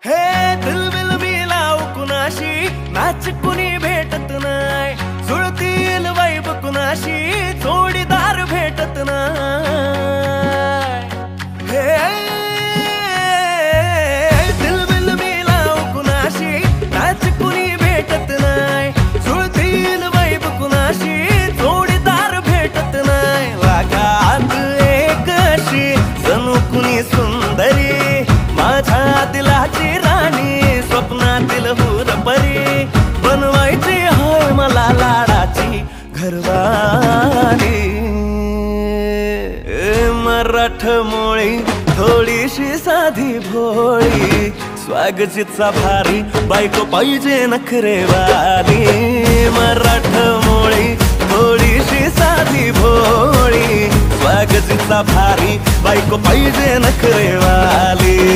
हे दिलबिल मी लाव कुणाशी, नाच कुणी भेटत नाय, जुळतील वाईब कुणाशी, जोडीदार भेटत नाय। हे दिलबिल मी लाव कुणाशी, नाच कुणी भेटत नाय, जुळतील वाईब कुणाशी, जोडीदार भेटत नाय। वागात एक अशी जणू कुणी सुंदरी, माझ्या दिलाची राणी, स्वप्नातील हुरपरी, बनवायची होय मला लाडाची घरवाली। मराठमोळी थोडीशी साधी भोळी, स्वागतीचा भारी बायको पाहिजे नखरेवाली। मराठमोळी थोडीशी साधी भोळी, स्वागतीचा भारी बायको पाहिजे नखरेवाली।